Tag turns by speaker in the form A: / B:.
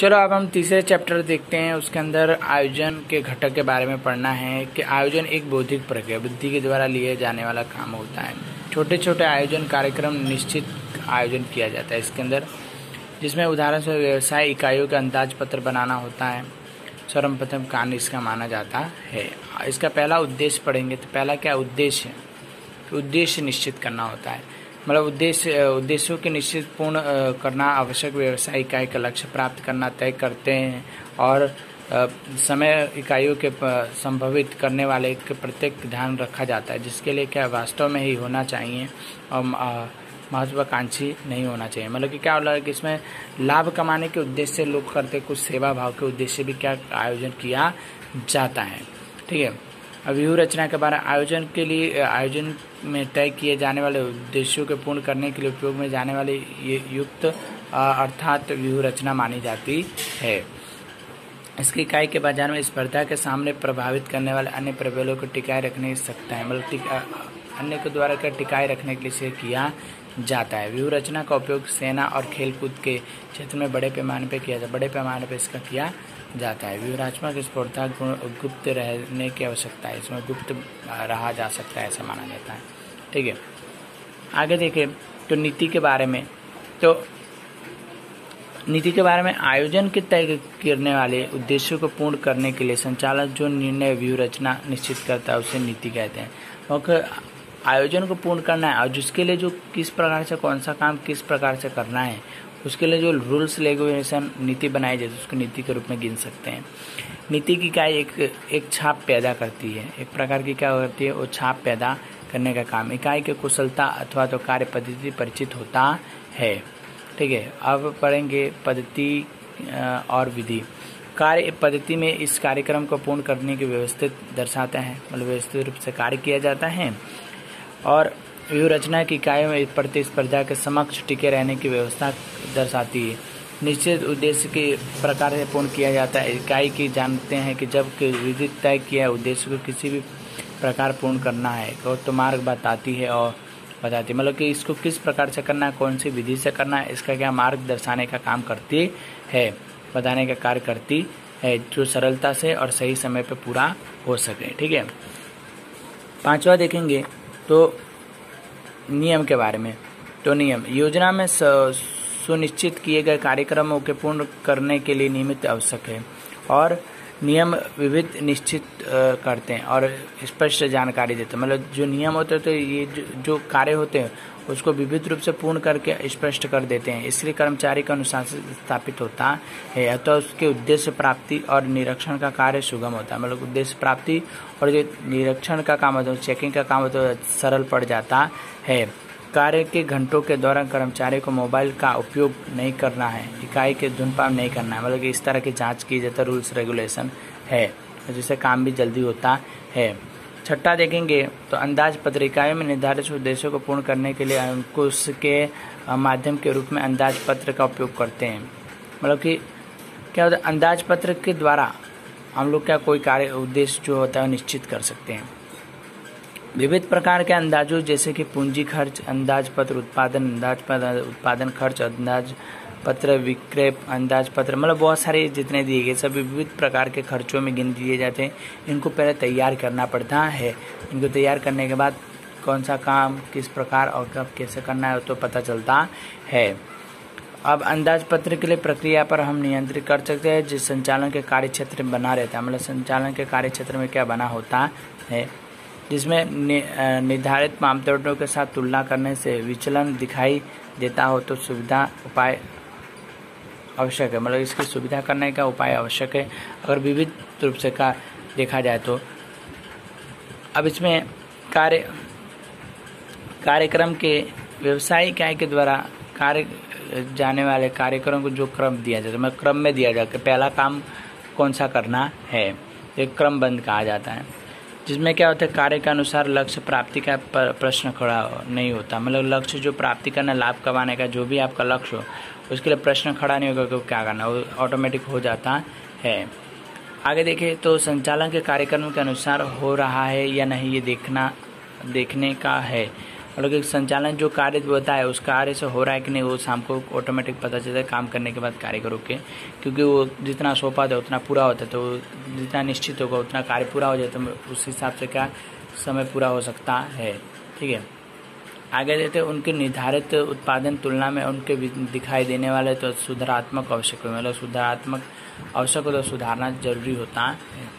A: चलो अब हम तीसरे चैप्टर देखते हैं। उसके अंदर आयोजन के घटक के बारे में पढ़ना है कि आयोजन एक बौद्धिक प्रक्रिया बुद्धि के द्वारा लिए जाने वाला काम होता है। छोटे छोटे आयोजन कार्यक्रम निश्चित आयोजन किया जाता है इसके अंदर, जिसमें उदाहरण से व्यवसाय इकाइयों का अंदाज पत्र बनाना होता है। सर्वप्रथम कार्य इसका माना जाता है। इसका पहला उद्देश्य पढ़ेंगे तो पहला क्या उद्देश्य है? उद्देश्य निश्चित करना होता है, मतलब उद्देश्यों के निश्चित पूर्ण करना आवश्यक व्यवसाय इकाई का लक्ष्य प्राप्त करना तय करते हैं और समय इकाइयों के संभावित करने वाले के प्रत्येक ध्यान रखा जाता है, जिसके लिए क्या वास्तव में ही होना चाहिए और महत्वाकांक्षी नहीं होना चाहिए। मतलब कि क्या होता है कि इसमें लाभ कमाने के उद्देश्य से लोग करते, कुछ सेवा भाव के उद्देश्य भी क्या आयोजन किया जाता है। ठीक है। अब व्यूह रचना के बारे में आयोजन के लिए आयोजन में तय किए जाने वाले उद्देश्यों के पूर्ण करने के लिए उपयोग में जाने वाली ये युक्त अर्थात व्यूह रचना मानी जाती है। इसकी इकाई के बाजार में स्पर्धा के सामने प्रभावित करने वाले अन्य प्रबलों को टिकाए रखने सकता है, मतलब अन्य के द्वारा क्या टिकाए रखने के लिए किया जाता है। व्यूह रचना का उपयोग सेना और खेलकूद के क्षेत्र में बड़े पैमाने पर किया जाता है, बड़े पैमाने पर इसका किया जाता है। व्यूहात्मक स्फूर्ता गुप्त रहने की आवश्यकता है, इसमें गुप्त रहा जा सकता है ऐसा माना जाता है। ठीक है। आगे देखें तो नीति के बारे में, तो नीति के बारे में आयोजन के तय करने वाले उद्देश्यों को पूर्ण करने के लिए संचालक जो निर्णय व्यूह रचना निश्चित करता है उसे नीति कहते हैं। और आयोजन को पूर्ण करना है और जिसके लिए जो किस प्रकार से कौन सा काम किस प्रकार से करना है उसके लिए जो रूल्स रेगुलेशन नीति बनाई जाती है उसको नीति के रूप में गिन सकते हैं। नीति की इकाई एक छाप पैदा करती है, एक प्रकार की क्या करती है वो छाप पैदा करने का काम इकाई के कुशलता अथवा तो कार्य पद्धति परिचित होता है। ठीक है। अब पढ़ेंगे पद्धति और विधि। कार्य पद्धति में इस कार्यक्रम को पूर्ण करने की व्यवस्थित दर्शाता है, मतलब व्यवस्थित रूप से कार्य किया जाता है। और व्यूह रचना की इकाइयों में प्रतिस्पर्धा के समक्ष टिके रहने की व्यवस्था दर्शाती है। निश्चित उद्देश्य के प्रकार से पूर्ण किया जाता है। इकाई की जानते हैं कि जब विधि तय किया उद्देश्य को किसी भी प्रकार पूर्ण करना है तो मार्ग बताती है और बताती, मतलब कि इसको किस प्रकार से करना है, कौन सी विधि से करना है, इसका क्या मार्ग दर्शाने का काम करती है, बताने का कार्य करती है, जो सरलता से और सही समय पर पूरा हो सके। ठीक है। पांचवा देखेंगे तो नियम के बारे में। तो नियम योजना में सुनिश्चित किए गए कार्यक्रमों के पूर्ण करने के लिए नियमित आवश्यक है और नियम विविध निश्चित करते हैं और स्पष्ट जानकारी देते हैं। मतलब जो नियम होते हैं तो ये जो कार्य होते हैं उसको विविध रूप से पूर्ण करके स्पष्ट कर देते हैं। इसलिए कर्मचारी का अनुशासन स्थापित होता है तो उसके उद्देश्य प्राप्ति और निरीक्षण का कार्य सुगम होता है। मतलब उद्देश्य प्राप्ति और जो निरीक्षण का काम होता है चेकिंग का काम होता है सरल पड़ जाता है। कार्य के घंटों के दौरान कर्मचारी को मोबाइल का उपयोग नहीं करना है, इकाई के धूम्रपान नहीं करना है, मतलब कि इस तरह की जांच की जाती है, रूल्स रेगुलेशन है जिससे काम भी जल्दी होता है। छठा देखेंगे तो अंदाज पत्र इकाई में निर्धारित उद्देश्यों को पूर्ण करने के लिए अंकुश के माध्यम के रूप में अंदाज पत्र का उपयोग करते हैं। मतलब कि क्या होता है अंदाज पत्र के द्वारा हम लोग क्या कोई कार्य उद्देश्य जो होता है निश्चित कर सकते हैं। विविध प्रकार के अंदाजों जैसे कि पूंजी खर्च अंदाज पत्र, उत्पादन खर्च अंदाज पत्र, विक्रय अंदाज पत्र, मतलब बहुत सारे जितने दिए गए सभी विविध प्रकार के खर्चों में गिन दिए जाते हैं। इनको पहले तैयार करना पड़ता है। इनको तैयार करने के बाद कौन सा काम किस प्रकार और कब कैसे करना है तो पता चलता है। अब अंदाज पत्र के लिए प्रक्रिया पर हम नियंत्रित कर सकते हैं जिस संचालन के कार्य क्षेत्र में बना रहता है, मतलब संचालन के कार्य क्षेत्र में क्या बना होता है, जिसमें निर्धारित मापदंडों के साथ तुलना करने से विचलन दिखाई देता हो तो सुविधा उपाय आवश्यक है, मतलब इसकी सुविधा करने का उपाय आवश्यक है अगर विविध रूप से का देखा जाए तो। अब इसमें कार्यक्रम के व्यवसाय इकाई के द्वारा कार्य जाने वाले कार्यक्रम को जो क्रम दिया जाता है, मतलब क्रम में दिया जाता है पहला काम कौन सा करना है, एक क्रमबद्ध कहा जाता है, जिसमें क्या होता है कार्य के अनुसार लक्ष्य प्राप्ति का प्रश्न खड़ा नहीं होता। मतलब लक्ष्य जो प्राप्ति करना लाभ कमाने का जो भी आपका लक्ष्य हो उसके लिए प्रश्न खड़ा नहीं होगा कि क्या करना, वो ऑटोमेटिक हो जाता है। आगे देखें तो संचालन के कार्यक्रम के अनुसार हो रहा है या नहीं ये देखने का है। और एक संचालन जो कार्य होता है उस कार्य से हो रहा है कि नहीं, वो शाम को ऑटोमेटिक पता चलता है काम करने के बाद कार्य करो के, क्योंकि वो जितना सौंपा था उतना पूरा होता है, तो जितना निश्चित होगा उतना कार्य पूरा हो जाता है, तो उस हिसाब से क्या समय पूरा हो सकता है। ठीक है, आगे देते उनके निर्धारित उत्पादन तुलना में उनके दिखाई देने वाले तो सुधारात्मक आवश्यक, मतलब सुधारात्मक आवश्यक हो तो सुधारना जरूरी होता है।